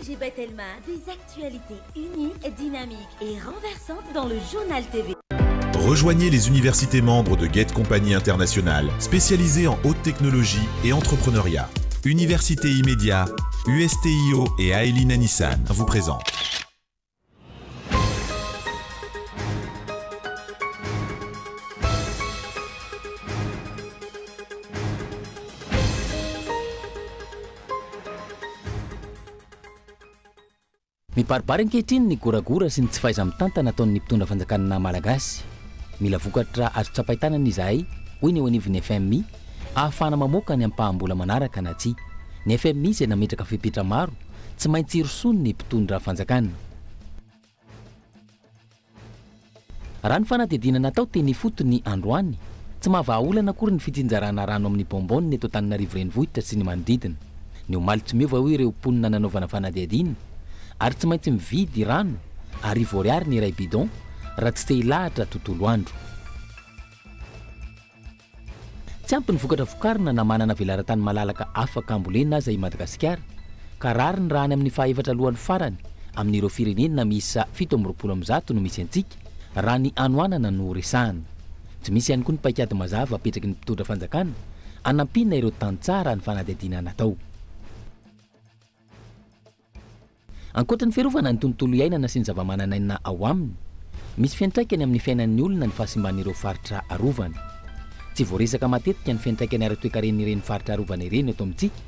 Djibat Elma, des actualités uniques, dynamiques et renversantes dans le journal TV. Rejoignez les universités membres de Get Compagnie Internationale, spécialisées en haute technologie et entrepreneuriat. Université Immédiat, USTIO et Aeline Nissan vous présentent. Mibaribary ankehitriny ny goragora sy ny tsy fahaiza mitantana ataon'ny mpitondra fanjakana malagasy. Mila vokatra azo tsapahitanana izahay, hoy ny eo anivon'ny FMI, ahafahana mamoaka ny ampahambola manaraka na tsy. Ny FMI izay nametraka fepetra maro, tsy maintsy irosony ny mpitondra fanjakana. Raha ny fanadihadiana natao teny fotony androany, tsy mahavahaolana akory ny fitsinjarana rano amin'ny bonbonne eto Antananarivo renivohitra sy ny manodidina. Ny omaly tsy miova hoe ireo mponina nanaovana fanadihadiana, ary tsy maintsy mividy rano R$10 ny iray bidon raha tsy te hilahatra tontolo andro. Tsy ampy ny vokatra vokarina na manana velaran-tany malalaka afaka ambolena aza i Madagasikara, ka rary ny rany amin'ny faha-efatra alohan'ny farany amin'ireo firenena miisa 720 no misy antsika raha ny anoanana no resahana. Tsy misy ihany koa ny paikady mazava apetraky ny mpitondra fanjakana anampiana ireo tantsara ny fanadihadiana natao. Ankoatra ny fiarovana ny tontolo iainana sy ny zava-manan'aina ao aminy, misy fiantraikany amin'ny fiainan'ny olona ny fahasimban'ireo faritra arovana. Tsy voaresaka matetika ny fiantraikany ara-toekaren'ny ireny faritra arovana ireny eto amintsika,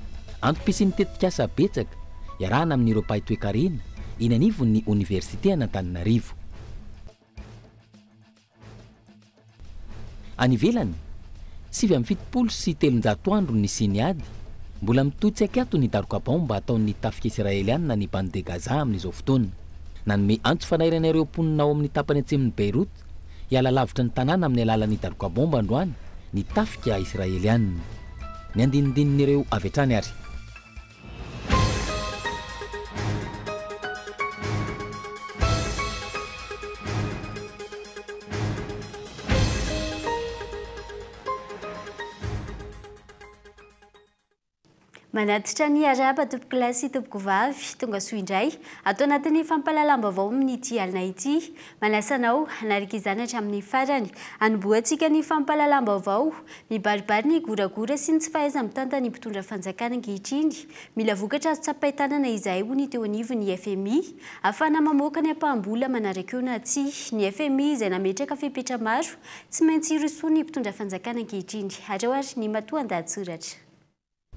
antom-pisian'ny tetikasa betsaka iarahana amin'ireo pahi-toekarena eny anivon'ny Université Antananarivo. Any ivelany, 770 sy 300 andro ny siniady, mbola mitotsy akato ny daroka-baomba ataon'ny tafika israeliana ny bande de Gaza amin'izao fotoana. Nanome antso fanairana ireo mponina ao amin'ny tapany atsemin'ny Beirut hiala lavitra ny tanàna amin'ny alalan'ny daroka-baomba androany ny tafika israeliana. Ny andinindininy avy hatrany ary. Manatitra ny araba tompoko lasy tompoko vavy tonga soa indray atao anatin'ny fampalalam-baovao amin'ity alina ity. Manasanao anaraka izany hatramin'ny farany anomboantsika ny fampalalam-baovao mibaribary ny goragora sy ny tsy fahaiza mitantana ny mpitondra fanjakana ankehitriny. Mila vokatra azo tsapahitanana izahay ho ny teo anivon'ny FMI ahafahana mamoaka ny ampahambola manaraka eo na tsy. Ny FMI izay nametraka fepetra maro tsy maintsy irosony ny mpitondra fanjakana ankehitriny. Hatrao ary ny matoan-dahatsoratra.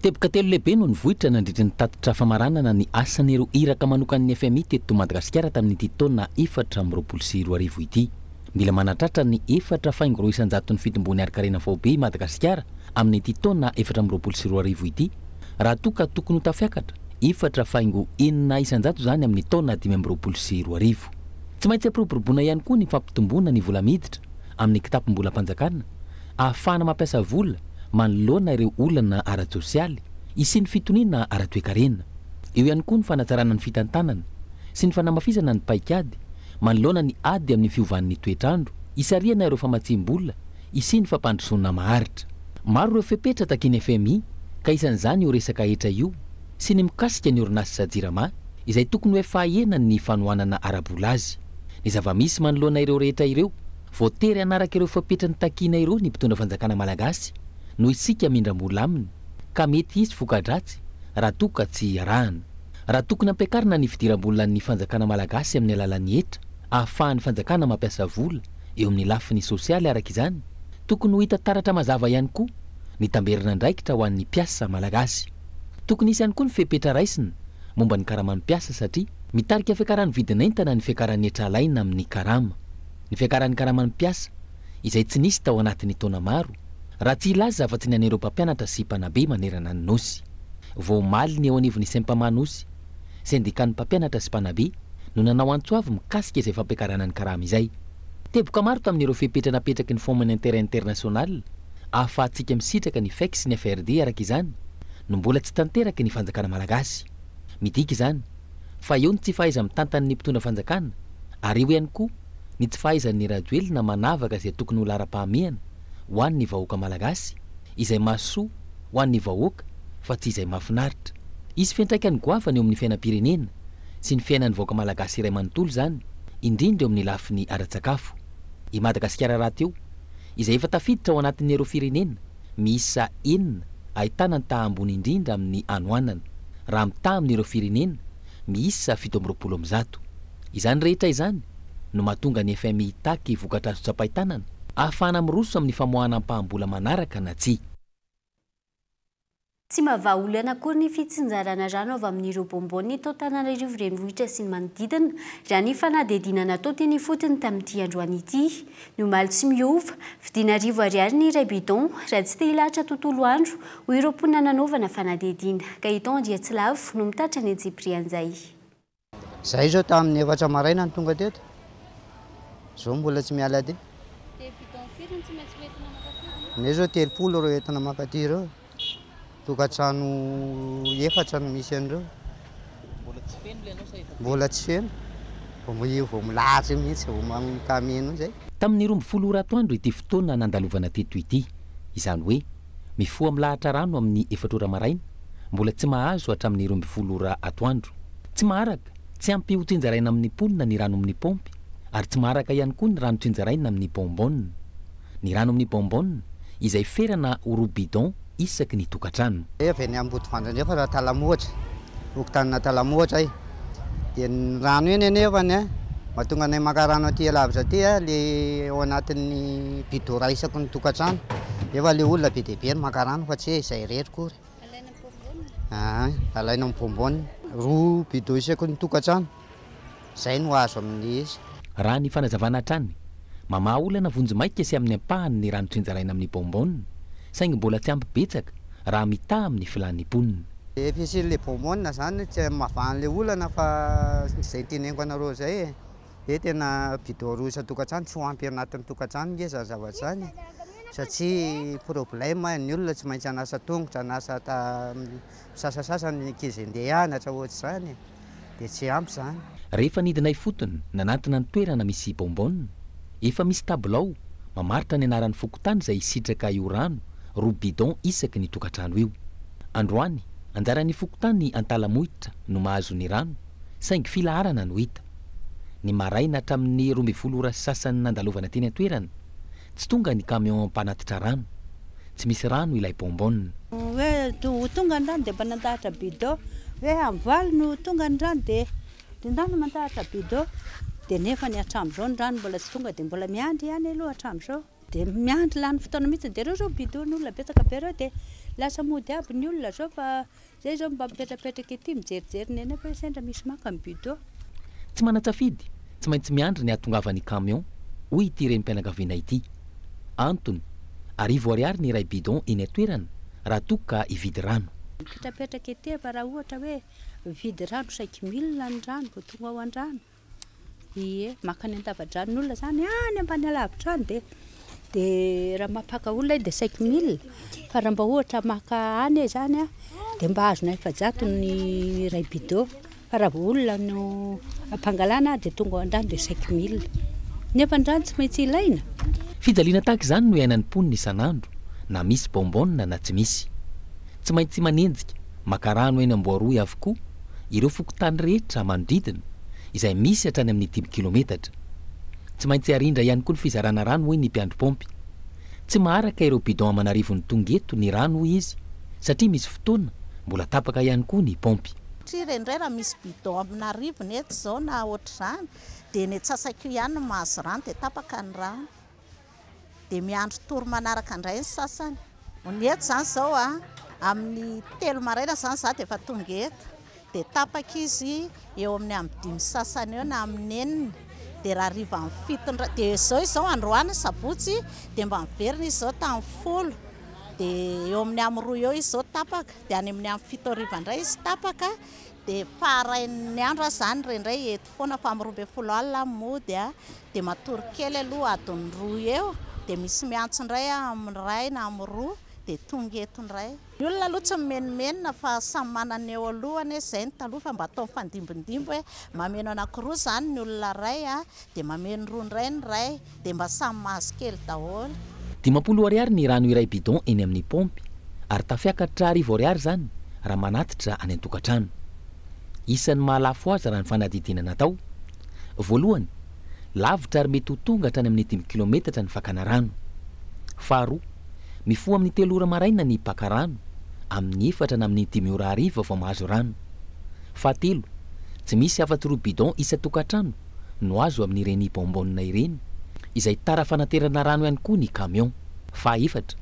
Teboka telo lehibe no nivohitra nandritra ny tatitra famaranana ny asan'ireo iraka manokan'ny FMI teto Madagasikara tamin'ity taona 2024 ity. Mila manatratra ny 4,1 fitombony arikarena vaobe Madagasikara amin'ity taona 2024 ity, raha toa ka tokony ho tafiakatra 4,9 zany amin'ny taona 2024. Tsy maintsy ampiroboroboana ihany koa ny fampitombona ny vola miditra amin'ny kitapom-bola mpanjakana, ahafahana mampiasa vola manoloana ireo olana ara-tsosialy isy ny fitoniana ara-toekarena. Eo ihany koa ny fanatsarana ny fitantanana sy ny fanamafisana ny paikady manoloana ny ady amin'ny fiovan'ny toetrandro, isariana ireo famatsim-bola isy ny fampandrosoana maharitra. Maro ireo fepetra takiny FMI ka isan'izany io resaka hetra io sy ny mikasika ny orinasa jirama izay tokony hoe fahenany ny fanohanana ara-bola azy. Ny zava-misy manoloana ireo rehetra ireo voatery anaraka ireo fepetra ny takina ireo ny mpitondra fanjakana malagasy no isika mindram-bola aminy, ka mety izy voka-dratsy raha toa ka tsy arahana. Raha tokony ampiakarina ny fidiram-bola ny fanjakana malagasy amin'ny alalan'ny hetra, ahafahan'ny fanjakana mampiasa vola eo amin'ny lafiny sosialy araka izany, tokony ho hita taratra mazava ihany koa ny tamberina ndraikitra ho an'ny mpiasa malagasy. Tokony isy ihany koa ny fepetra raisina momba ny karaman'ny mpiasa satria mitarika fiakaran'ny vidin'entana ny fiakaran'ny hetra alaina amin'ny karama. Ny fiakaran'ny karaman'ny mpiasa izay tsy nisy tao anatin'ny taona maro raha tsy ilaza afa-tsy ny an'ireo mpampianatra sy mpanabe manerana ny nosy. Vao maly ny eo anivon'ny Saint-Pamanosy, syndikan'ny mpampianatra sy mpanabe no nanao antsoavy mikasika izay fampiakarana ny karama izay. Teboka maro tamin'ireo fepetra napetraky ny Fonds monétaire international ahafahantsika misitraka ny FEC sy ny FRD araka izany no mbola tsy tanteraky ny fanjakana malagasy. Midika izany fa eo ny tsy fahaiza mitantana ny mpitondra fanjakana, ary eo ihany koa ny tsy fahaizan'ny rajoelina manavaka izay tokony ho lara-pahamehana ho an'ny vahoaka malagasy izay mahasoa ho an'ny vahoaka fa tsy izay mahafinaritra. Isy fiantraikany goavana eo amin'ny fiainam-pirenena sy ny fiainan'ny vaoaka malagasy iray manontolo zany indrindra eo amin'ny lafiny ara-tsakafo. I Madagasikara raha teo izay efa tafiditra ao anatin'ireo firenena miisa 9 ahitana ny taha ambony indrindra amin'ny anoanana, raha mitaha amin'ireo firenena miisa 720. Izany rehetra izany no mahatonga ny FMI hitaky vokatra azo tsapahitanana ahafahana miroso amin'ny famoahana ampahambola manaraka na tsy. Tsy mahavaha-olana akory ny fitsinjarana rano avy amin'ireo bombony tao Antananarivo renivohitra sy ny manodidina raha ny fanadihadiana natao teny fotony tamin'ity androany ity. No omaly tsy miova, vidiana R10 ny iray bidon raha tsy te hilahatra tontolo andro ho ireo mponina nanaovana fanadihadiana. Kaiton Andriatsilavo no mitatra ny Tsiprian'izay. Zahay zao tamin'ny 4 maraina ny tonga teto. Zao mbola tsy miala ty. Ne zao 30 reo entana makaty reo. Tokantrano 4 no misy an'ireo. Mbola tsy feno. Vao milahatra mihitsy vao makameno zay. Tamin'ny 12 atoandro ity fotoana nandalovana teto ity. Izany hoe mifoha milahatra rano amin'ny 4 maraina, mbola tsy mahazo hatramin'ny 12 atoandro. Tsy maharaka, tsy ampy ho tsinjaraina amin'ny ponina ny rano amin'ny pompy, ary tsy maharaka ihany koa ny rano tsinjaraina amin'ny bonbonne. Ny rano amin'ny bonbonne izay ferana ho 2 bidon isaky ny tokantrano. Avy ny amboto vandrandrafa raha talamohatra, okotanina talamohatra ay. Dia ny rano iny anefany mahatonga anay maka rano aty lavitra aty le ao anatin'ny bidon ray isaky ny tokantrano. Efa le olona be dia be maka rano fa tsy izay rery kory. Alaina amin'ny bonbonne, 2 bidon isaky ny tokantrano. Zay no azo amin'ny izy. Raha ny fanazavana hatrany, mamaha olana vonjimaika sy amin'ny ampahany ny rano tsinjaraina amin'ny bonbonne, saingy mbola tsy ampy betsaka raha mitaha amin'ny filan'ny ponina. Efisin'le bonbonne zany tsy mahavan'le olana fa izay teneniko anareo zay e tena bidon 2 isa-tokantrano tsy ho ampy anatin'ny tokantrano ngeza zavatra zany satria problème ny olona tsy maintsy anasa tongotra, anasa sasasasa ny ankizy andeha hianatra ohatry zany dia tsy ampy zany. Rehefa nidinay fotony nanantona ny toerana misy bonbonne, efa misy tabilao mamaritra ny anaran'ny fokotany izay sitraka io rano 2 bidon isaky ny tokantrano io. Androany anjaran'ny fokotany antalamohitra no mahazo ny rano, saingy filaharana no hita. Ny maraina hatramin'ny 12 ora sasany nandalovana teny an-toerana, tsy tonga ny camion mpanatitra rano, tsy misy rano ilay bonbonne. Hoe tonga ny rano dia mba nandahatra bidon, hoe amvaly no tonga ny rano dia ndano mandahatra bidon, dia nefa ny hatramin'izao ny rano mbola tsy tonga dia mbola miandry ihany aloha hatramin'izao. Dia miandry lany fotoana mihitsy dia reo zao bidon ny olona betsaka be reo dia lasa mody aby ny olona zao fa zay zao mba mipetrapetraka ety mijerijery ny fa sendra misy maka ny bidon. Tsy manatsafidy, tsy maintsy miandry ny hatongavan'ny camion hoy ity renim-pianakaviana ity. Antony R10 ny iray bidon eny an-toerana raha toka hividy rano. Mipetrapetraka ety fa raha ohatra hoe vidy rano 5 000 ny rano vao tonga ao an-drano. Ie, maka ny an-tava-drano ny olona zany any ambany alavitra any dia raha mampaka olona dia 5 000, fa raha mba ohatra maka any zany dia mba azona efa-jato ny iray bidon, fa raha olona no ampangalana dia tonga ao an-drano dia 5 000. Nefa ny rano tsy maintsy ilaina. Fijaliana tahaka izany no iainan'ny ponina isan'andro, na misy bonbonne na tsy misy. Tsy maintsy manenjika maka rano eny Amboaroy avokoa ireo fokotany rehetra manodidina izay misy hatrany amin'ny 10 kilometatra. Tsy maintsy arindra ihany koa ny fizarana rano hoe ny mpiandro pompy. Tsy maharaka ireo bidon Amanarivo ny tonga eto ny rano hoy izy, satria misy fotoana mbola tapaka ihany koa ny pompy. Indray raha misy bidon Amanarivo eto zao na ohatr'izany dia ny Antsasakio ihany no mahazo rano dia tapaka ny rano. Dia miandro toro manaraka indray ny sasany. Ny eto zany zao amin'ny 3 maraina zany za dia efa tonga eto. Dia tapaka izy eo amin'ny 5 sasany eo na amin'ny 4. Dia raha riva amin'ny 7 dia izao androany sabotsy dia mba miverina izy zao tamin'ny 10. Dia eo amin'ny 2 eo izy zao tapaka. Dia any amin'ny 7 ariva indray izy tapaka. Dia parain'ny andro zany rendray eto foana fa amin'ny 12 alina mody dia matory kely aloha adiny 2 eo. Dia misy miantso indray amin'ny 1 na amin'ny 2 dia tonga eto indray. Ny olona aloha tsy mimenimena fa samy manana eo alohany izay ny taloha fa mba atao mifandimbindimby hoe mameno anankiroa zany ny olona ray dia mameno 2 indray ny ray dia mba samy mahazo kely daholo. 50 ny rano iray bidon eny amin'ny pompy ary tafiakatra R10 zany raha manatitra any an-tokantrano. isan'ny mahalafo azy raha ny fanadidinana atao. Voalohany, lavitra ary mety ho tonga hatrany amin'ny 10 kilometatra ny fakana rano. Faharoa, mifoha amin'ny 3 ora maraina ny paka rano, amin'ny 4 na amin'ny 5 ora hariva vao mahazo rano. Fahatelo, tsy misy afa-tsy 2 bidon isa-tokantrano no azo amin'ireny bonbonina ireny, izay tara fanaterana rano ihany koa ny camion. Fahaefatra,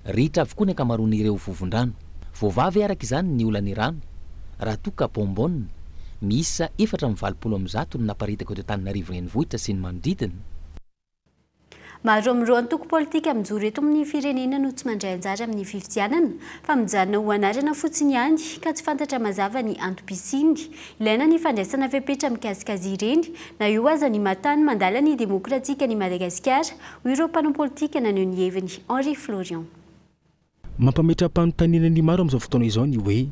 ritra avokoa ny ankamaroan'ireo vovon-drano. Voavavy araka izany ny olany rano, raha toka bonbonina, miisa 420 no naparitaka eto Antananarivo renivohitra sy ny manodidina. Maro amin'ireo antoko politika mijoro eto amin'ny firenena no tsy mandray anjara amin'ny fifidianana fa mijanona ho anarana fotsiny ihany ka tsy fantatra mazava ny antom-pisiny. Ilaina ny fandraisana fepetra mikasika azy ireny na io aza ny matany mandala ny demokratika ny Madagasikara ho ireo mpanao politika naneho ny heviny Henri Florian. Mampametra-panontaniana ny maro amin'izao fotoana izao ny hoe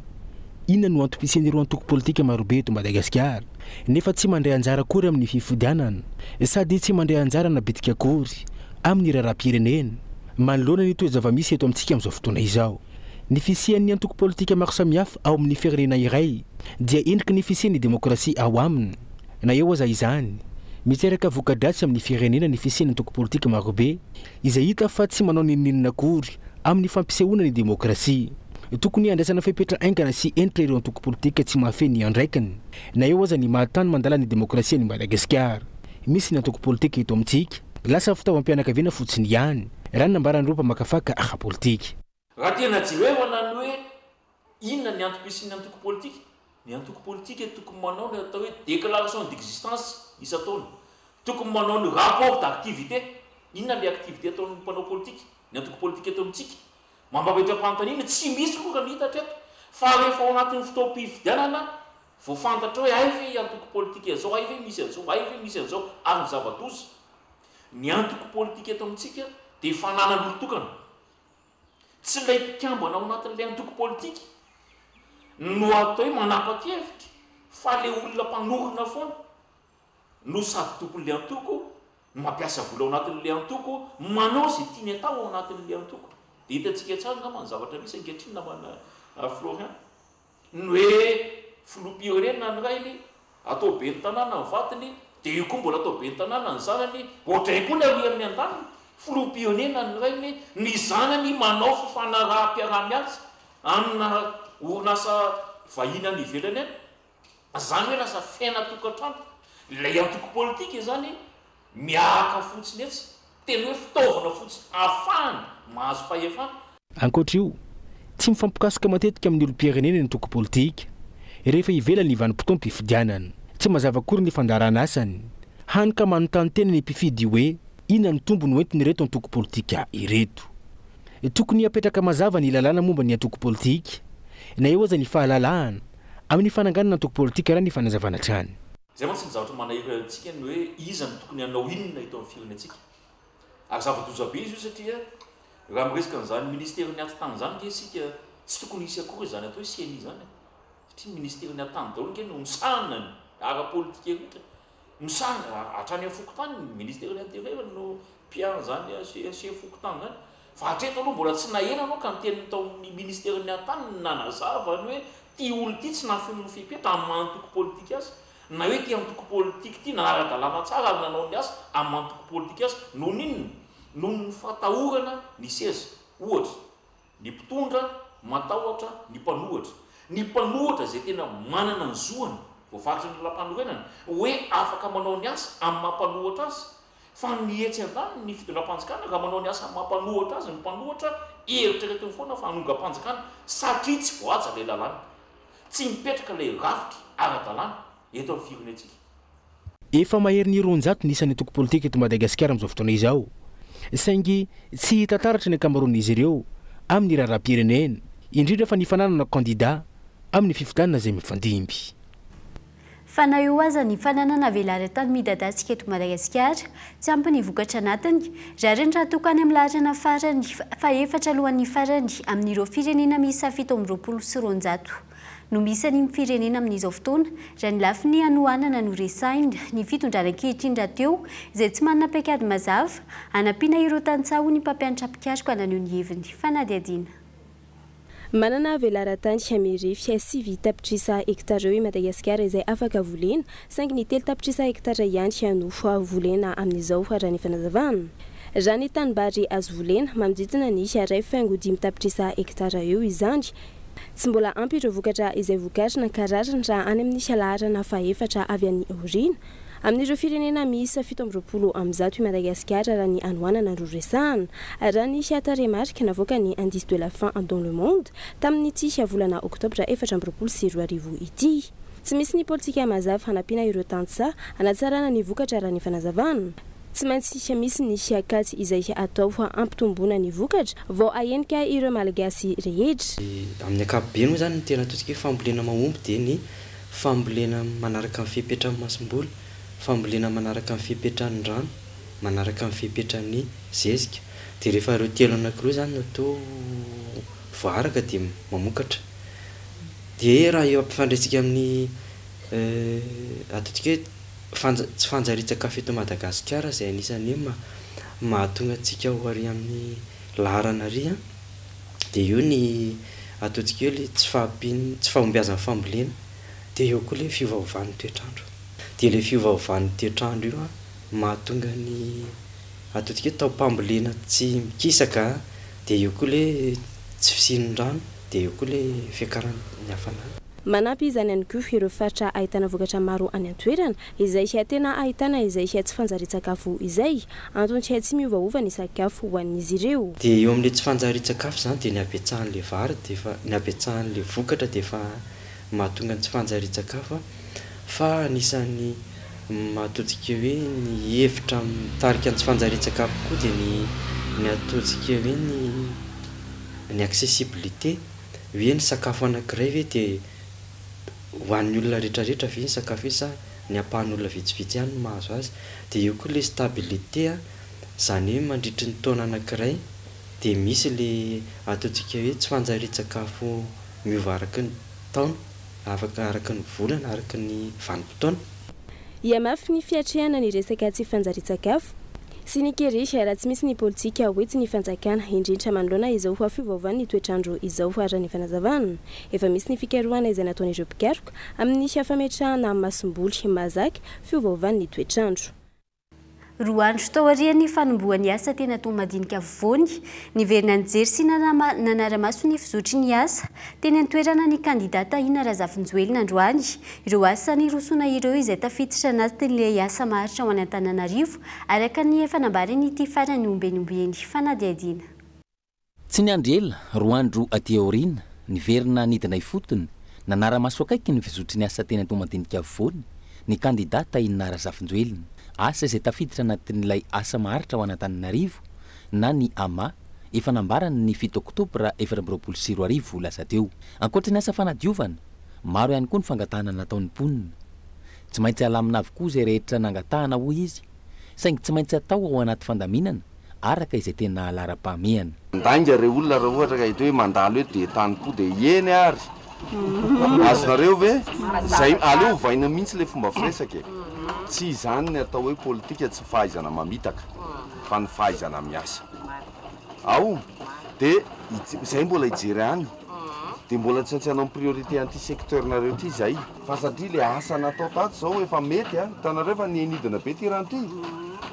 inona no antom-pisin'ireo antoko politika marobe eto Madagasikara nefa tsy mandray anjara akory amin'ny fifidianana sady tsy mandray anjara na bitika akory amin'ny raharaham-pirenena manoloana ny toe-java-misy eto amintsika amin'izao fotoana izao. Ny fisian'ny antoko politika maro samihafa ao amin'ny firenena iray dia endriky ny fisian'ny demokrasia ao aminy. Na eo aza izany, miteraka voka-dratsy amin'ny firenena ny fisian'ny antoko politika marobe izay hita fa tsy manao ninonina akory amin'ny fampisehoana ny demokrasia. Tokony andraisana fepetra aingana sy endrika ireo antoko politika tsy mahafeny andraikany. Na eo aza ny mahatany mandala ny demokrasia ny Madagasikara. Misy ny antoko politika eto amintsika lasa fitaovam-pianakaviana fotsiny ihany raha nambaran'ireo mpamakafaka ara-politika. Raha tena jerevana ny hoe inona ny antom-pisin'ny antoko politika? Ny antoko politika tokony manao ny atao hoe déclaration d'existence isa-taona. Tokony manao ny rapport d'activité. Inona ny activité ataon'ny mpanao politika? Ny antoko politika eto amintsika. Mampametra-panontaniana tsy misy loka ny hitatra eto. Fa rehefa ao anatin'ny fotoam-pifidianana vao fantatra hoe ay ve antoko politika izao, ay ve misy an'izao, ay ve misy an'izao ary ny zava-doza. Ny antoko politika eto amintsika dia fananan'olo tokana. Tsy ilay mpikambana ao anatin'ilay antoko politika no atao hoe manapa-kevitra fa ilay olona mpanorina foana no sady tompon'ilay antoko, mampiasa vola ao anatin'ilay antoko, manao izay tiany atao ao anatin'ilay antoko. Dia hitantsika tsara angamba ny zavatra misy ankehitriny namana Florian. Ny hoe filoham-pirenena ny rainy atao be ny tanàna ny vatiny, dia io koa mbola atao be ny tanàna ny zanany, ohatray koa ny ary amin'ny an-daniny. Filoham-pirenena ny rainy, ny zanany manao fifanaraha-mpiarah-miasa amina orinasa vahiny any ivelany any. Zany hoe lasa fiaina tokantrano. Ilay antoko politika zany miaraka fotsiny etsy, tena hoe fitaovana fotsiny ahafahany mahazo fahefana. Ankoatra io, tsy mifampikasika matetika amin'ny olom-pirenena ny antoko politika rehefa ivelany vanim-potoana mpifidianana. Tsy mazava akory ny fandarana asany. Hany ka manontany tena ny mpifidy hoe inona ny tombony hoentiny ireto antoko politika ireto. Tokony apetraka mazava ny lalàna momba ny antoko politika, na eo aza ny fahalalahana amin'ny fananganana antoko politika raha ny fanazavana trany. Zay mantsy ny zavatra manahirana antsika ny hoe iza ny tokony hanao inona eto amin'ny firenentsika. Ary zava-doza be izy io satria raha miresaka an'izany ministerin'ny ati-tany zany nge isika tsy tokony hisy akory zany atao hoe CNI zany. Satria ministerin'ny ati-tany daholo nge no misahana ny ara-politika rehetra. Misahana hatrany amin'ny fokotany ny ministerin'ny intérieur no mpiana zany asia fokotany zany. Fa hatreto aloha mbola tsy nahena anao ka niteniny tao amin'ny ministerin'ny ati-tany nanazava ny hoe ty olo ty tsy nafino fipetra amin'ny antoko politika azy. Na hoe ty antoko politika ty nanara-dalàna tsara ary nanao ny asa amin'ny antoko politika azy noho n'inona? Noho ny fatahorana ny seza. Ohatra, ny mpitondra matahotra ny mpanohatra. Ny mpanohatra izay tena manana ny zoany voafaritra ny lalam-panorenana hoe afaka manao ny asa amin'ny mampanohatra azy. Fa ny etsy an-tany ny fitondram-panjakana raha manao ny asa amin'ny mampanohatra azy ny mpanohatra eritreretiny foana fa hanonga-panjakana satria tsy voaja ilay lalàna. Tsy mipetraka ilay rafitra ara-dalàna eto amin'ny firenentsika. Efa mahery ny roanjato ny isan'ny antoko politika eto Madagasikara amin'izao fotoana izao. Saingy tsy hita taratra ny ankamaroan'izy ireo amin'ny raharaham-pirenena, indrindra fa ny fananana kandida amin'ny fifidianana izay mifandimby. Fa na io aza ny fananana velara-tany midadatsika eto Madagasikara, tsy ampy ny vokatra anatiny, raha reny raha tokany amin'ny laharana farany fa efatra alohan'ny farany amin'ireo firenena miisa 720 no misy ny firenena amin'izao fotoana, raha ny lafiny hanohanana no resahina ny fitondrana ankehitriny rahateo izay tsy manana paikady mazava, hanampiana ireo tantsaho ny mpampianatra mpikaroka naneho ny heviny fanadihadiana. manana velara-tany Hamirify 6 tapitrisa hektara eo i Madagasikara izay afaka volena saingy ny 3 tapitrisa hektara ihany hanofo volena amin'izao raha ny fanazavana. Raha ny tanimbary azo volena manodidina ny 2.5 tapitrisa hektara eo izany. Tsy mbola ampy ireo vokatra izay vokarina kararany raha any amin'ny halarana faefatra avy any aorina. Amin'ireo firenena miisa 17 i Madagasikara raha ny anoanana no resahana. Raha ny hiataremarika navoaka ny indice de la faim dans le monde tamin'ny volana oktobra 2024 ity. Tsy misy ny politika mazava hanampiana ireo tantsa hanatsarana ny vokatra raha ny fanazavana. Tsy maintsy misy ny hiakatsy izay atao ampitomboana ny vokatra vao ahenika ireo malagasy rehetra. Amin'ny ankapobeny moa zany tena ataontsika hoe fambolena mahomby dia ny fambolena manaraka amin'ny fipetrahan'ny masom-boly, fambolena manaraka amin'ny fipetrahan'ny rano, manaraka amin'ny fipetrahan'ny zezika. Dia rehefa ireo telo anankiroa zany no atao voaraka dia mamokatra. Dia raha eo ampifandraitsika amin'ny ataontsika hoe tsy fanjaritsakafo eto Madagasikara izay anisany mahatonga antsika ho ary amin'ny laharana ary dia io ny ataontsika hoe le tsy fahombiazan'ny fambolena dia eo koa le fiovaovan'ny toetrandro. Dia le fiovaovan'ny toetrandro io mahatonga ny ataontsika hoe taom-pambolena tsy mikisaka dia eo koa le tsy fisian'ny rano dia eo koa le fiakaran'ny hafanana. Manampy izany ihany koa ireo faritra ahitana vokatra maro any an-toerana izay tena ahitana izay tsy fanjari-tsakafo izay antony tsy miovaova ny sakafo ho an'izy ireo. Dia eo amin'ilay tsy fanjari-tsakafo izany dia ny habetsahan'ilay vary dia ny habetsahan'ilay vokatra dia efa mahatonga ny tsy fanjari-tsakafo fa anisan'ny mahatontsika hoe ny hevitra mitarika ny tsy fanjari-tsakafo koa dia ny ataontsika hoe ny accessibilité hoe ny sakafo anankiray ve dia ho an'ny olona rehetrarehetra ve ny sakafo sa ny ampahan'olona vitsivitsy ihany no mahazo azy. Dia eo koa le stabilité izany hoe mandritry ny taona anankiray dia misy le ataontsika hoe tsy fanjari-tsakafo miova araka ny taona, afaka araka ny volana, araka ny vanim-potoana. Iamafy ny fiatrehana ny resaka tsy fanjari-tsakafo sy ny keresy raha tsy misy ny politika hoe tsy ny fanjakana indrindra manoloana izao ho fiovaovan'ny toetrandro izao raha ny fanazavana. Efa misy ny fikarohana izay nataon'ireo mpikaroka amin'ny fametrahana masom-boly mahazaka fiovaovan'ny toetrandro. Roa andro tao aoriany fanombohan'ny asa tena toa madinika voany niverina nijery sy nanaramaso ny fizotry ny asa teny an-toerana ny kandidata Ina Razafinjoelina androany. Ireo asa nirosona ireo izay tafiditra anatin'ilay asa maharitra ho any Antananarivo araka ny fanambarany ity farany ombeny fanadiadina. Tsy niandry ela roa andro aty aoriana niverina nidina ifotony nanaramaso akaiky ny fizotry ny asa tena toa madinika voany ny kandidata Ina Razafinjoelina. Asa izay tafiditra anatin'ilay asa maharitra ho Antananarivo na ny AMA efa nambarany ny 7 oktobra 2024 lasa teo. Ankoatra ny asa fanadiovana, maro ihany koa ny fangatahana nataon'ny mponina. Tsy maintsy alamina avokoa izay rehetra nangatahana hoy izy, saingy tsy maintsy atao ao anaty fandaminana araka izay tena lara-pahamehana. Ndanga re olona raha ohatra ka hita hoe mandalo hoe dia tany-po dia eny ary. Azonareo ve? Zay aleo vaina mihitsy le fomba firesaka. Tsy izany ny atao hoe politika tsy fahaizana mamitaka fa ny fahaizana miasa. Ao dia izay mbola hijery any dia mbola tsy antsanao amin'ny priorité an'ity secteurnareo ity izay fa satria le asa natao tato izao efa mety hitanareo efa nienidina be ty rano ity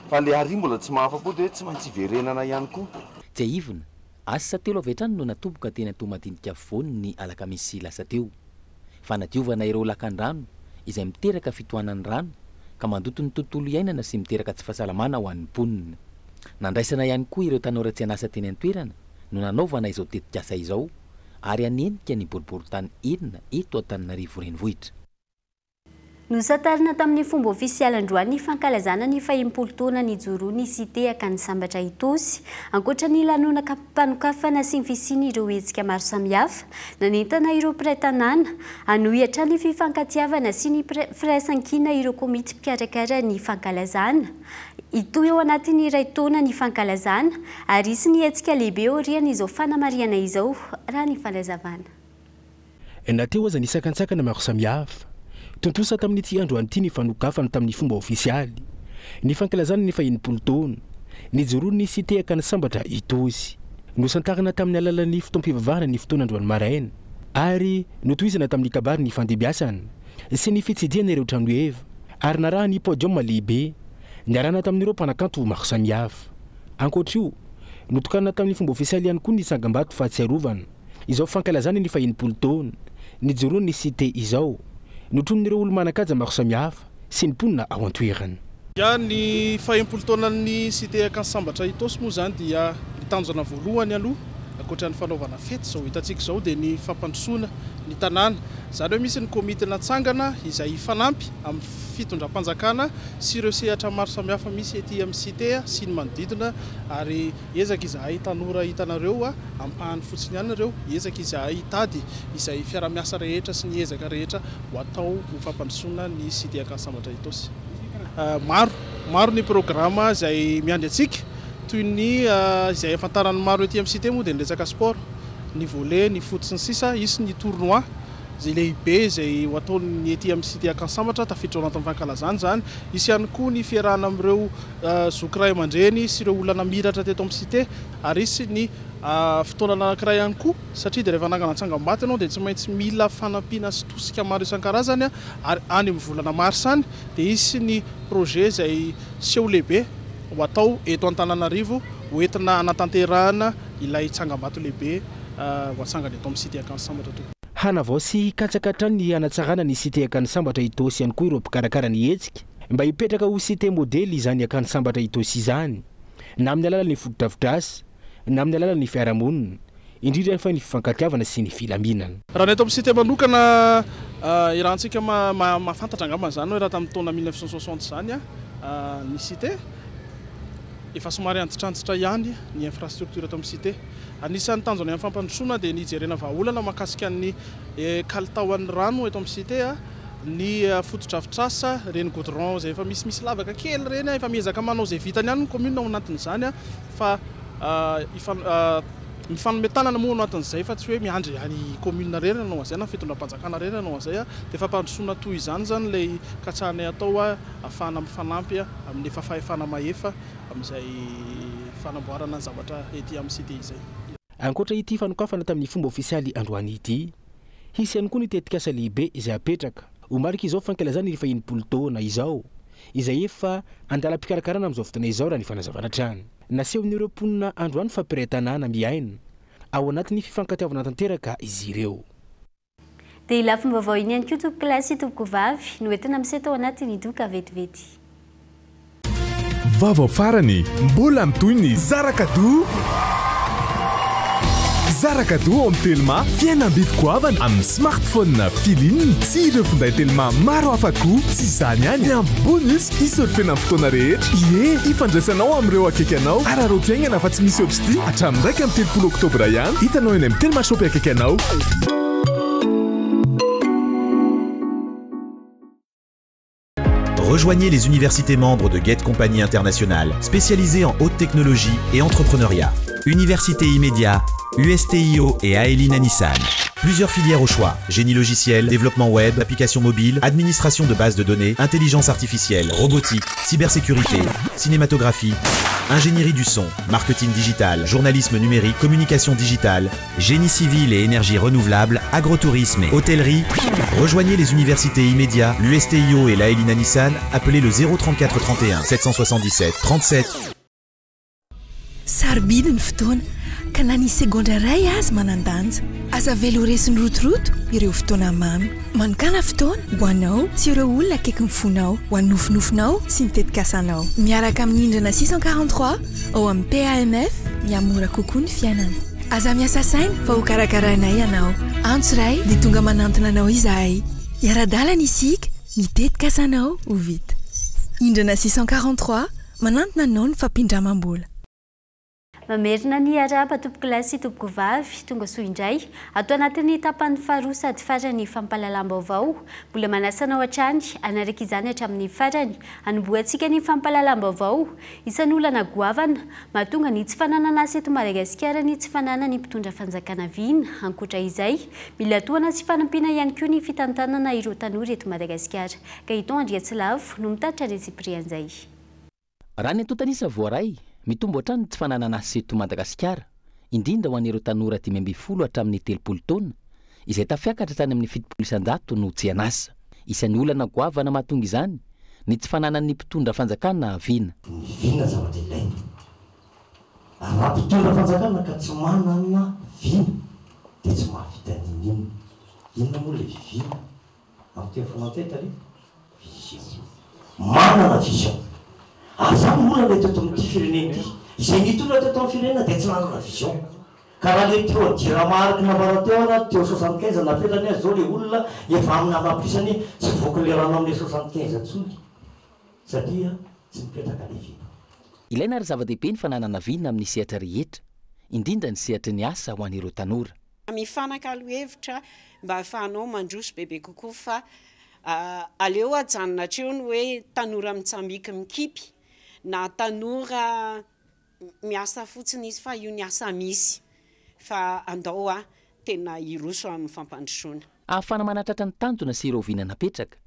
fa le ary mbola tsy mahafa-po dia tsy maintsy hiverenana ihany koa. Tsy aivona asa telo avy hatrany no natomboka teny toa madinika voany ny alakamisy lasa teo. Fanadiovana ireo lakan-drano izay miteraka fitohanan'ny rano ka mandoto ny tontolo iainana sy miteraka tsy fahasalamana ho an'ny mponina. Nandraisana ihany koa ireo tanora tsy hanasa teny an-toerana no nanaovana izao tetikasa izao ary anenika ny boriboritany enina eto Antananarivo renivohitra. Nosatarina tamin'ny fomba ofisialy androany ny fankalazana ny 20 taona nijoroany cité akany Sambatra Itosy. Ankoatra ny lanonaka mpanokafana sy ny fisiany ireo hetsika maro samihafa, nanentana ireo mpiray tanàna hanohitra ny fifankatiavana sy ny firaisan-kina ireo komity mpikarakara ny fankalazana. Ito eo anatin'ny iray taona ny fankalazana ary isy ny hetsika lehibe aoriana izao fanamariana izao raha ny fanazavana. Nateo aza nisakantsakana maro samihafa. Tontosa tamin'ity androany ity ny fanokafana tamin'ny fomba ofisialy. Ny fankalazana ny 20 taona, nijoroany ny cité akany Sambatra Itosy. nosantarana tamin'ny alalan'ny fotoam-pivavahana ny fotoanandroany maraina ary notoizana tamin'ny kabary ny fandebiasana sy ny fitsidiana ireo trano eva ary naraha ny podium lehibe niarana tamin'ireo mpanakanto maro samihafa ankoatra io notokanana tamin'ny fomba ofisialy ihany koa ny sangam-bato fahatsiarovana izao fankalazana ny fahinimpolo taona ny joroany ny cité izao notronin'ireo olo manakaja maro samihafa sy ny mponina ao an-toerana ya ny fahinimpolo taonan'ny cité akansambatra itosy moa zany dia nitanjona voalohany aloha akoatra ny fanaovana fety zao hitantsika zao dia ny fampandrosoana ny tanàna zany hoe misy ny komite natsangana izay fanampy amin'ny fitondram-panjakana sy ireo sehatra maro samihafa misy ety amin'ny cité sy ny manodidina ary ezaka izahay tanora hitanareo ampahany fotsiny ihany ireo ezaka izahay hitady izay fiara-miasa rehetra sy ny ezaka rehetra ho atao ho fampandrosoana ny cité akansambatra itosy maro ny programma izay miandry atsika toy ny izay afantarany maro ety amin'ny cité moa dia niretsaka sport ny volley ny foot sy ny sisa isy ny tournoi zay lehibe izay ho ataony ety amin'ny cité akansambatra tafiditra ao anatin'ny fankalazana zany isy ihany koa ny fiarahana amin'ireo zokiray aman-dreny sy ireo olona namiratra teto amin'ny cité ary isy ny fotoana anankiray ihany koa satria dia rehefa nangana antsangam-baty ianao dia tsy maintsy mila fanampiana sy tosika maro isan-karazany ary any amin'ny volana marsany dia isy ny projet izay seho lehibe ho atao eto Antananarivo hoentina anatanterahana ilay tsangam-bato lehibe ho atsangana eto amin'ny cité akansambatra to hanavao sy katsakatra ny anatsarana ny cité akansambatra itosy ihany koa ireo mpikarakara ny hetsika mba hipetraka ho cité modely izany akansambatra itosy izany na amin'ny alalan'ny fotodrafitrasa na amin'ny alalan'ny fiarahamonina indrindra fa ny fifankatiavana sy ny filaminana raha ny eto amin'ny cité manokana irahantsika mahafantatra angamba zany hoe raha tamin'ny taona 1960 zany ny cité efa somary antitrantsitra ihany ny infrastructure eto amin'ny cité anisan'ny tanjona amin'ny fampandrosoana dia nijerena vahaolana mahakasika ny kalitaon'ny rano eto amin'ny cité ny fotodrafitrasa reny goudron zay efa misy lavaka kely reny efa miezaka manao zay vitany ihany ny commune ao anatin'izany fa mifanometanana moa anatin'izay fa tsy hoe miandry any commune rery anao an'izay na fitondram-panjakana rery anao an'izay dia fampandrosoana toy izany zany lay katsahanay atao ahafahana mifanampy amin'ny efa fahefana mahefa amin'izay fanamboarana ny zavatra ety amin'ny cité izay ankoatra ity fanokafana tamin'ny fomba ofisialy androany ity hisy ihany koa ny tetikasa lehibe izay apetraka ho marika izao fankalazana ny fahinimpolo taona izao izay efa andala-pikarakarana amin'izao fotoana izao raha ny fanazavana trano nasehon'ireo mponina androany fampiray-tanàna miaina ao anatin'ny fifankatiavana tanteraka izy ireo dia ila fomba iny ihany koa tompoko lasy tompoko vavy no entina misetao anatiny doka vetivety vavao farany mbola mitoy ny zarakado zarakado ao amin'ny telma fiainam-bidy goavana amin'ny smartphone filine sy ireo finday telma maro afako sy izany ihany amin'ny bonus isorofena amin'ny fotoana rehetra ifandraisanao amin'ireo akaiky anao ary arotiaingana fa tsy misy otrity hatramin'ny 1 amin'ny 30 oktobra ihany hitanao eny amin'ny telma shopy akaiky anao. Rejoignez les universités membres de Get Compagnie Internationale, spécialisées en haute technologie et entrepreneuriat. Université Immédiat, USTIO et Aeline Nissan. Plusieurs filières au choix: génie logiciel, développement web, applications mobiles, administration de bases de données, intelligence artificielle, robotique, cybersécurité, cinématographie, ingénierie du son, marketing digital, journalisme numérique, communication digitale, génie civil et énergie renouvelable, agrotourisme et hôtellerie. Rejoignez les universités Immédiat, l'USTIO et l'Aeline Nissan. Appelez le 034 31 777 37. Sarbidiny fotoana ka na ny segondra ray azy manandanja aza velo resiny rotoroto ireo fotoana mamy manokana fotoana ho anao sy ireo olona akaiky mifonao ho any nofonofinao sy ny tetikasanao miaraka amin'ny indrana 643 ao amin'ny PAMF miamora kokoa ny fiainana aza miasa saina fa ho karakaranay ianao antso ray dia tonga manantona anao izahay iara-dalana isika miteti-kasanao ho vita indrana 643 manantona anao ny fampindramam-bola mamerina ny araba tompoko lasy tompoko vavy tonga soa indray atao anatin'ny tapany faharoa sady farany fampahalalam-baovao mbola manasana ao hatrany anaraka izany hatramin'ny farany anomboantsika ny fampahalalam-baovao isan'olana goavana mahatonga ny tsy fananana asa eto Madagasikara ny tsy fananana ny mpitondra fanjakana viana ankoatra izay mila tohana sy fanampiana ihany koa ny fitantanana ireo tanora eto Madagasikara ka itony Andriatsilavo no mitatitra resiprian'izay raha ny atotanisa voaray mitombo hatrany tsy fananana asa eto Madagasikara indrindra ho an'ireo tanora 520 hatramin'ny 30 taona izay tafiakatra tany amin'ny 700 no tsy anasa. Isan'ny olana goavana mahatonga izany ny tsy fananan'ny mpitondra fanjakana viana. Viana zavatra ilaina. Raha mpitondra fanjakana ka tsy manana viana dia tsy mahavita n'inona. Inona moa ilay viana? Amin'ny teny frantsay tary vision. Manana vision. Zany olona ilay teto amin'ity firenena ity. Izay nitondra teto amin'ny firenena dia tsy manana vision. Ka raha le teo dira mariky navara teo na teo 75 napetrany azy zao le olona efa amin'ny amaprisany tsy voky le rano amin'ny 75 tsony satria tsy mipetraka le viana. Ilaina ary zava-dehibe ny fananana viana amin'ny sehatra rehetra, indrindra ny sehatry ny asa ho an'ireo tanora. Mifanakalo-hevitra mba ahafahanao mandroso bebe kokoa fa aleo ajanona treo ny hoe tanora mitsambiky mikipy na tanora miasa fotsiny izy fa io ny asa misy fa andao tena iroso amin'ny fampandrosoana. Ahafana manatratra ny tanjona sy ireo viana napetraka,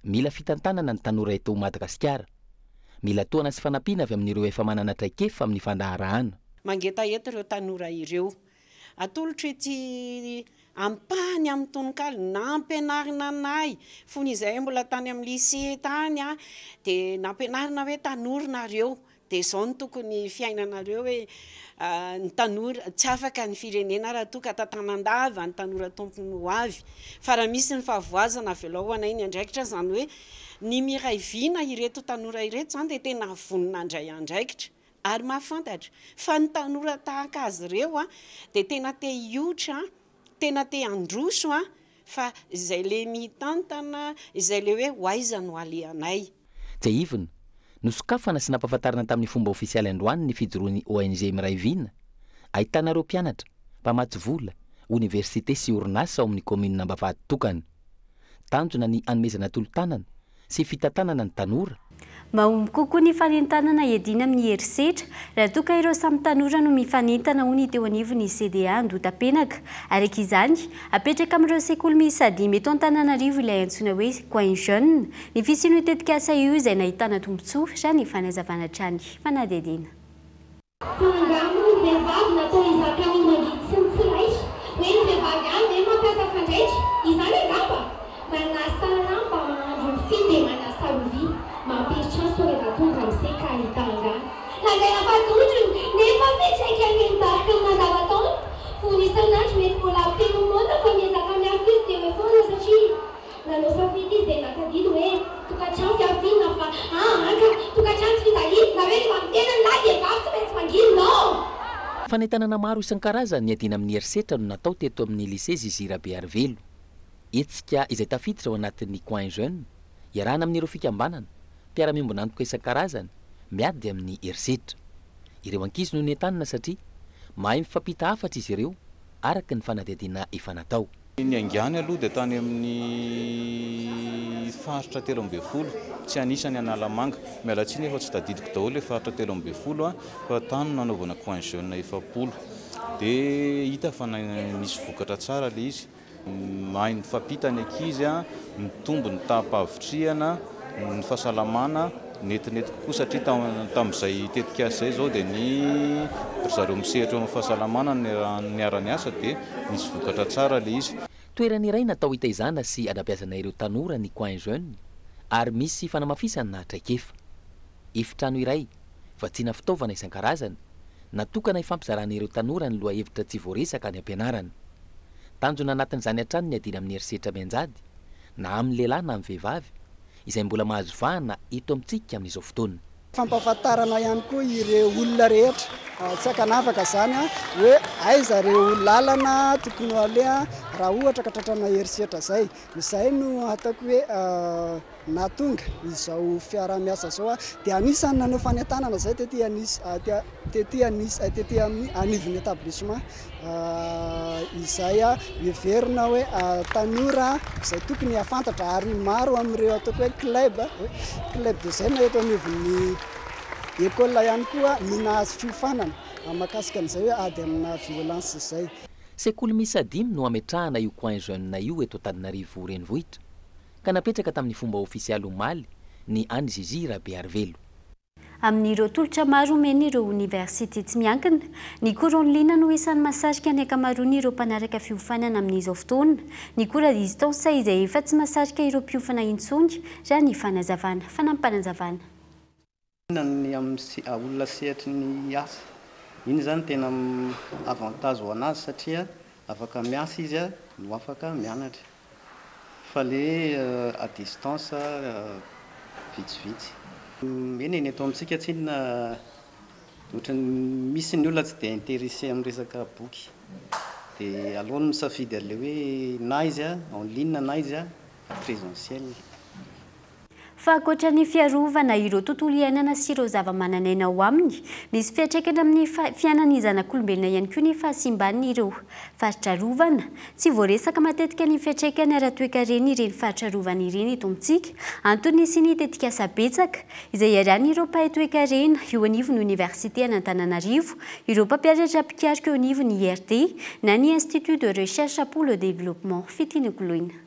mila fitantanana ny tanora eto Madagasikara. Mila toana sy fanampiana avy amin'ireo efa manana traikefa amin'ny fandaharahana. Mangetaeta ireo tanora ireo. Atolotra ety ampahany amin'ny tononkalo na ampianarina anay fony izay mbola tany amin'ny lycée tany dia nampianarina hoe tanorinareo dia izao ny tokony fiainanareo hoe ny tanora tsy afaka ny firenena raha toa ka tantanandava ny tanora tompony ho avy fa raha misy ny fahavoazana velohanay ny andraikitra zany hoe ny miray viana ireto tanora ireto zany dia tena vonina andray andraikitra ary mahafantatra fa ny tanora tahaka azy ireo dia tena te hiotra tena te androso fa izay le mitantana izay le hoe hoaiza no alehanay. Tsy ivona nosokafana sy nampahafantarana tamin'ny fomba ofisialy androany ny fijoroan'ny ONG miray viana. Ahitana ireo mpianatra, mpamatsy vola, université sy orinasa ao amin'ny commune Ambavady tokana. Tanjona ny anomezana tolo-tanana sy fitantanana ny tanora. Mahomby kokoa ny fanentanana iadina amin'ny herisetra raha toa ka ireo samy tanora no mifanentana hoy teo anivon'ny CDA Andotam-penaka. Araka izany, apetraka amin'ireo sekoly miisa 5 eto Antananarivo ilay antsoina hoe coin jeune. Ny fisiany tetika asa io izay nahitana tombotsoa ny fanazavana trany fanadihadiana. Fangamony ny vehivavy natao izakany mandidy sy ny tsiray hoe ny vehivavy ihany ve mampiasa fandraitra izany angamba manasa lamba mahandro ny finy dia manasa lovia mampiritra ny soreva tonga amin'izay ka hitanga lagaina fatorony nefa fitraika ny midarika ny mazava-taona fony isan'andro mety mbola apeno monta fa miezaka miariko izy dia hoe foana satria nanao safidy izy dia nakadidy hoe tokantrano fiaviana fa anka tokantrano tsy fizalidy na hoe ny mamitena ny lahy dia vavy tsy maintsy manginy no. Fanentanana maro isan-karazany ny adina amin'ny herisetra no natao teto amin'ny lycée Zizira Bearvelo. Etsika izay tafiditra ao anatin'ny coin jeune iarahana amin'ireo fikambanana mpiara-miomby nantoka isan-karazany miady amin'ny herisetra. Ireo ankizy no nentanina satria mahay mifampita hafatra izy ireo araka ny fanadihadiana efa natao. Ny angany aloha dia tany amin'ny faritra 13 tsy anisany Analamanga mialatsiny efa tsy tadidiko daholo faritra 13 fa tany nanaovana coin jeune 7 dia hita fa nisy vokatra tsara le izy mahay mifampita ny ankizy mitombo ny taham-pahavitriana ny fahasalamana netinety kokoa satria tamin'izay tetika asa izay zao dia ny zareo misehatra amin'ny fahasalamana ny arany asa dia nisy vokatra tsara le izy. Toerana iray natao hitaizana sy anabeazana ireo tanora ny coin jeune ary misy fanamafisana na traikefa. Efitrano iray vatsiana fitaovana isan-karazany natokana hifampizarana ireo tanora ny loha hevitra tsy voaresaka any ampianarana. Tanjona anatin'izany hatrany ny adina amin'ny herisetra mianjady na amin'ny lehilahy na amin'ny vehivavy izay mbola mahazo vahana eto amintsika amin'izao fotoana. Fampahafantarana ihany koa ireo olona rehetra tsy akanafaka zany hoe aiza reo lalana tokony alea raha ohatra ka tratrana herisetra zay. Izay no ataoko hoe natonga izao fiarah-miasa zao dia anisany nanao fanentanana zay tety amin'ny anivon'ny établissement izay heverina hoe tanora izay tokony hafantatra ary maro amin'ireo ataoko hoe club de jeune eto anivon'ny école ihany koa ny nahazo fiofanana mahakasika an'izay hoe ady amina violence izay. Sekoly miisa 5 no ametrahana io coin jeune io eto Antananarivo renivohitra ka napetraka tamin'ny fomba ofisialy omaly ny any Zizira Bearvelo. Amin'ireo tolotra maro omen'ireo université tsy miankina, ny cours en ligne no isan'ny mahasarika ny ankamaroan'ireo mpanaraka fiofanana amin'izao fotoana. Ny cours à distance izay efa tsy mahasarika ireo mpiofana intsony raha ny fanazavana. Fanampanazavana. Ny olona sehatra ny asa. Iny zany tena avantage ho anazy satria afaka miasa izy no afaka mianatra. Fa le à distance vitsivitsy. Eny atao amintsika tsinona ohatra misy ny olona tsy dia intéressé amin'ny resaka boky. Dia alohan'ny misafidy an'ilay hoe na izy en ligne na izy présentiel. Fa ankoatra ny fiarovana ireo tontolo iainana sy ireo zava-manan'aina ao aminy, misy fiantraikany amin'ny fiainan'ny zanak'olombelona ihany koa ny fahasimban'ny ireo faritra rovana. Tsy voaresaka matetika ny fiantraikany ara-toekareny ireny faritra rovana ireny eto amintsika, antony sy ny tetikasa betsaka izay iarahan'ireo mpahay toekarena eo anivon'ny Université an'Antananarivo, ireo mpampianatra mpikaroka eo anivon'ny IRD na ny Institut de Recherche pour le Développement. Fitinokoloina.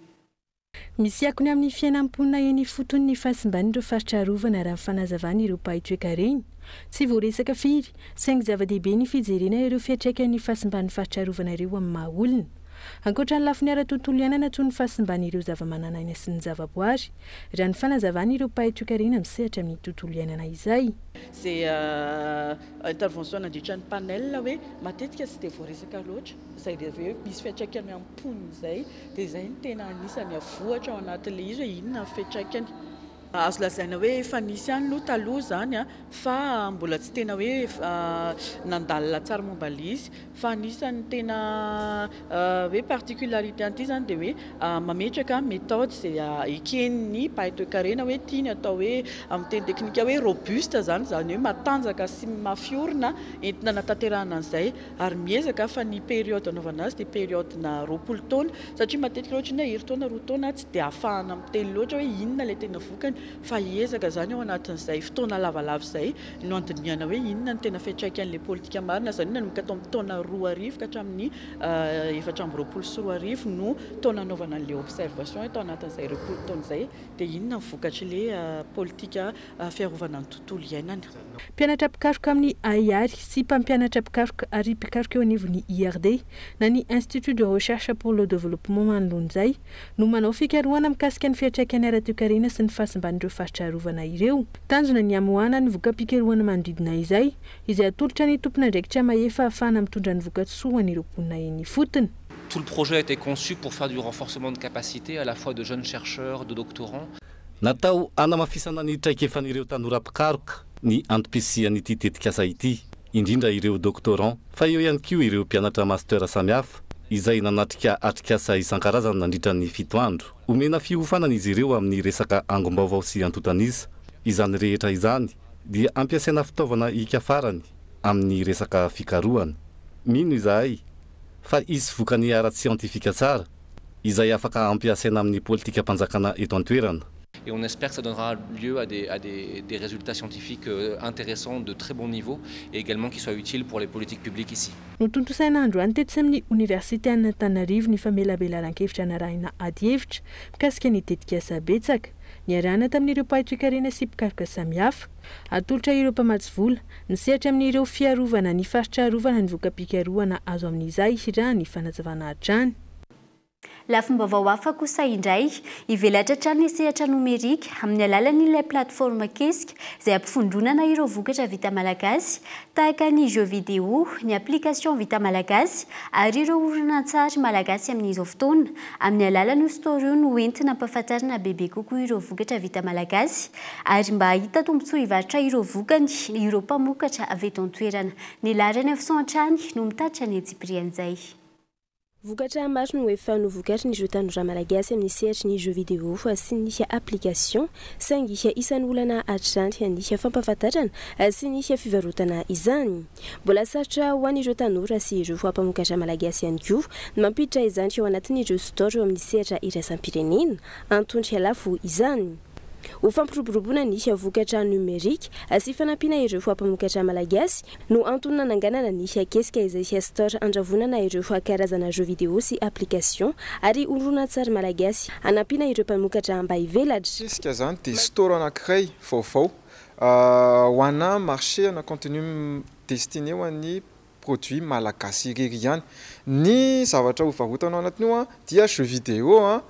Misy akony amin'ny fiainam-ponina eny fotony ny fahasimban'ireo faritra rovana raha fanazavana ireo mpahay toekarena. Tsy voaresaka firy, saingy zava-dehibe ny fijerena ireo fiantraikan'ny fahasimban'ny faritra rovana ireo amin'ny maha olona. Ankoatra ny lafiny ara-tontolo iainana toy ny fahasimban'ireo zava-manan'aina sy ny zavaboary, raha ny fanazavana ireo mpahay toekarena misehatra amin'ny tontolo iainana izay. Zay intervention nandritra ny panel hoe matetika tsy dia voaresaka loatra, izay hoe misy fiantraikany amin'ny mponina izay, dia izay ny tena anisany avohatra ao anatin'ilay izy hoe inona ny fiantraikany. Azo lazaina hoe efa nisy ihany aloha taloha zany fa mbola tsy tena hoe nandalina tsara momba izy, fa anisany tena hoe particularité an'ity zany dia hoe mametraka méthode izay eken'ny mpahay toekarena hoe tiany atao hoe amin'ny teny teknika hoe robuste zany hoe matanjaka sy mafiorina entina natanterahana an'izay, ary miezaka fa ny période anaovana azy dia période na 20 taona, satria matetika loatra ny herintaona 2 taona tsy dia ahafahana miteny loatra hoe inona ilay tena vokany, fa iezaka zany ao anatin'izay fotoana lavalava izay no andiniana hoe inona ny tena fiantraikan'ilay politika marina, zany inona nomboka atao amin'ny taona 2 ka hatramin'ny 420 sy 2 no taona anaovana an'ilay observation atao anatin'izay 20 taona izay, dia inona ny vokatry'ilay politika fiarovana ny tontolo iainana. Mpianatra mpikaroka amin'ny AIR sy mpampianatra mpikaroka ary mpikaroka eo anivon'ny IRD na ny Institut de Recherche pour le Développement manoloan'izay no manao fikarohana mikasika ny fiantraikany ara-toekarena sy ny fahasimban'ireo faritra rovana ireo. Tanjona ny amoahana ny voka-pikarohana manodidina izay atolotra ny tompon'andraikitra mahefa ahafahana mitondra ny vokatsoa an'ireo mponina eny fotony. Tout le projet a été conçu pour faire du renforcement de capacité à la fois de jeunes chercheurs, de doctorants. Natao anamafisana ny traikefan'ireo tanora mpikaroka ny antopisian'ity tetikasa ity, indrindra ireo doctorant, fa eo ihany koa ireo mpianatra master samihafa izay nanatrika atrikasa isan-karazany nandritra ny 7 andro. Omena fiofanana izy ireo amin'ny resaka angom-baovao sy antotanisa. Izany rehetra izany dia ampiasaina fitaovana ikafarany amin'ny resaka fikarohana. Mino izahay fa isy vokany ara-siantifika tsara izay afaka ampiasaina amin'ny politika mpanjakana eto an-toerana. Et on espère que ça donnera lieu à des résultats scientifiques intéressants, de très bon niveau, et également qui soient utiles pour les politiques publiques ici. Notonto sain'andro any tetsy amin'ny Université an'Antananarivo ny famelabelaran-kevitra narahina ady hevitra mikasika ny tetikasa betsaka niarahana tamin'ireo mpahay toekarena sy mpikaroka samihafa, atolotra ireo mpamatsy vola nisehatra amin'ireo fiarovana ny faritra arovana ny voka-pikarohana azo amin'izay raha ny fanazavana hatrany. Lafim-baovao hafa kosa indray ivelatra hatrany ny sehatra nomerika amin'ny alalan'ilay platforma kesika izay ampifondronana ireo vokatra vita malagasy tahaka ny jeux vidéo, ny application vita malagasy ary ireo horonan-tsary malagasy amin'izao fotoana amin'ny alalan'io story no entina ampahafantarana bebe kokoa ireo vokatra vita malagasy ary mba hahita tombontsoa hivarotra ireo vokany ireo mpamokatra avy eto an-toerana. Ny larany F100 hatrany no mitatitra ny Tsiprian'izay. Vokatra maro no efa novokatra ny ireo tanora malagasy amin'ny sehatry ny jeux vidéo sy ny application saingy isan'ny olana hatrany ny fampahafantarana sy ny fivarotana izany. Mbola sarotra ho an'ireo tanora sy ireo mpamokatra malagasy ihany koa mampiditra izany ao anatin'ireo store amin'ny sehatra iraisam-pirenena antony lafo izany. Ho fampiroboroboana ny vokatra numerika sy fanampiana ireo mpamokatra malagasy no antony nananganana ny kesika izay store andravonana ireo karazana jeux vidéo sy application ary horonan-tsary malagasy hanampiana ireo mpamokatra mba hivelatra. Kesika zany dia store anankiray vaovao ho ana marché na contenu destiné ho an'ny produit malagasy irery ihany. Ny zavatra ho varotanao anatiny io dia jeu vidéo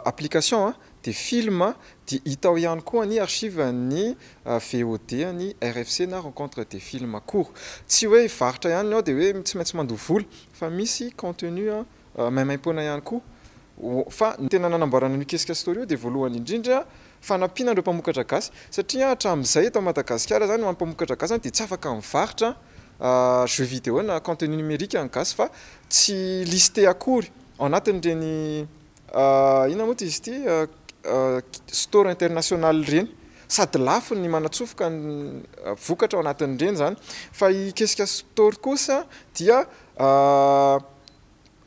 application dia film dia hitao ihany koa ny archive ny VOD ny RFC na rencontre des films court. Tsy hoe varotra ihany ao dia hoe tsy maintsy mandoha vola fa misy contenu maimaim-poana ihany koa. Fa ny tena nanamboarana ny kesika story io dia voalohany indrindra fanampiana ireo mpamokatra gasy satria hatramin'izay eto Madagasikara zany mpamokatra gasy dia tsy afaka mivarotra jeu vidéo na contenu numérique any gasy fa tsy listé akory ao anatin'ireny ina moa izy ity store international reny sady lafo ny manatsofoka ny vokatra ao anatin'ireny zany fa ikesika store kosa dia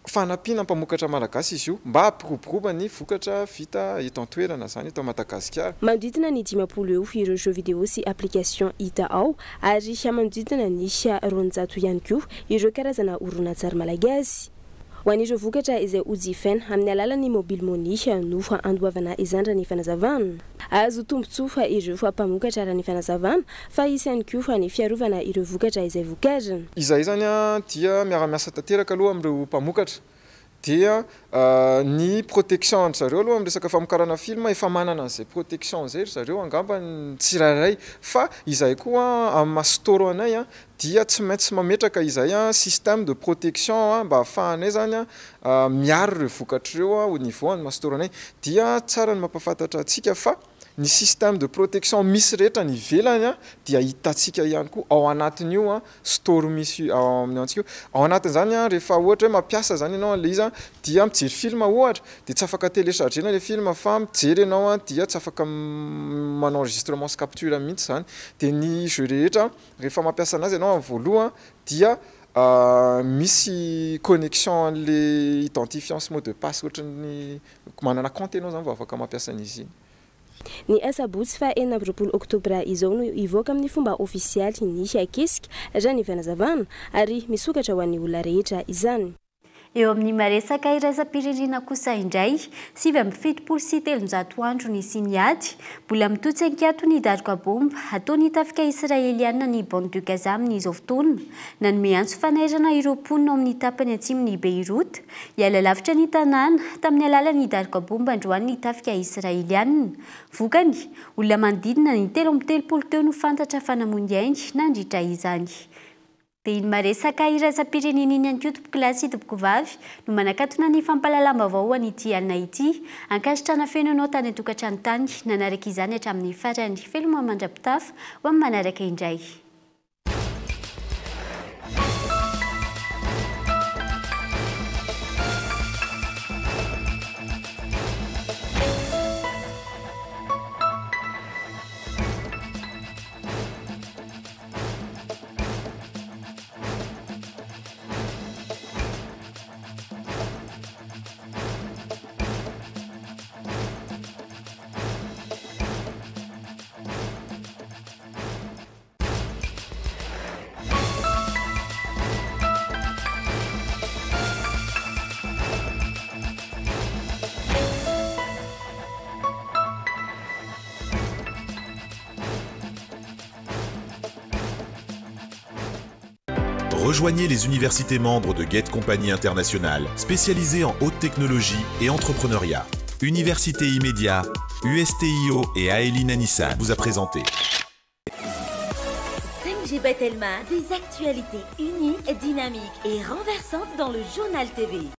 fanampiana mpamokatra malagasy izy io mba hampiroboroba ny vokatra vita eto an-toerana zany eto Madagasikara. Manodidina ny 10 eo ireo jeux vidéo sy application hita ao ary manodidina ny 200 ihany koa ireo karazana horonan-tsary malagasy. Ho an'ireo vokatra izay hojifaina amin'ny alalan'ny mobile money no andoavana izandra ny fanazavana. Azo tombotsoa ireo mpamokatra raha ny fanazavana fa isy ihany koa ny fiarovana ireo vokatra izay vokarina. Izay zany dia miara-miasa tanteraka aloha amin'ireo mpamokatra. Dia ny protection zareo aloha amin'ny resaka famokarana film efa manana an'izay protection zay zareo angamba ny tsirairay fa izay koa amin'ny store anay dia tsy maintsy mametraka izay système de protection mba ahafahanay zany miaro ireo vokatra ireo au niveau ny store anay dia tsara ny mampafantatra antsika fa ny système de protection misy rehetra ny ivelany dia hitantsika ihany koa ao anatin'io store misy ao amin'ny antsika ao anatin'izany rehefa ohatra hoe mampiasa zany ianao le izy dia mijery film ohatra dia tsy afaka téléchargena le film fa mijery ianao dia tsy afaka manao enregistrement sy capture mihitsy zany dia ny jeu rehetra rehefa mampiasa anazy ianao amin'ny voalohany dia misy connexion le identifiant sy mot de passe ohatran'ny manana compte ianao zany vao afaka mampiasa an'izy iny. Ny asabotsy fa 4 oktobra izao no ivoaka amin'ny fomba ofisialy ny akesika raha ny fanazavana ary misokatra ho an'ny olona rehetra izany. Eo amin'ny maresaka iraisam-pirenena kosa indray 777 andro ny siniady mbola mitotsi ankiato ny daroka bomba ataony tafika israeliana ny bande de Gaza amin'izao fotoana na ny miantso fanairana ireo mponina ao amin'ny tapany atsimon'ny Beirut hiala lavitra ny tanàna tamin'ny alalan'ny daroka bomba androany tafika israeliana. Vokany olona manodidina ny 370 teo no fantatra fanamon'ny ainy nandritra izany. Dia iny maresaka iraisam-pirenena iny ihany koa tompoko lahy sy tompoko vavy no manakatona ny fampalalam-baovao an'ity alina ity ankasitrana fenonao tany an-tokantrano tany nanaraka izany hatramin'ny farany feloma mandrapitafa ho amin'ny manaraka indray. Rejoignez les universités membres de Get Compagnie Internationale, spécialisées en haute technologie et entrepreneuriat. Université Immédiat, USTIO et Aeline Anissan vous a présenté. 5G Batelma, des actualités uniques, dynamiques et renversantes dans le journal TV.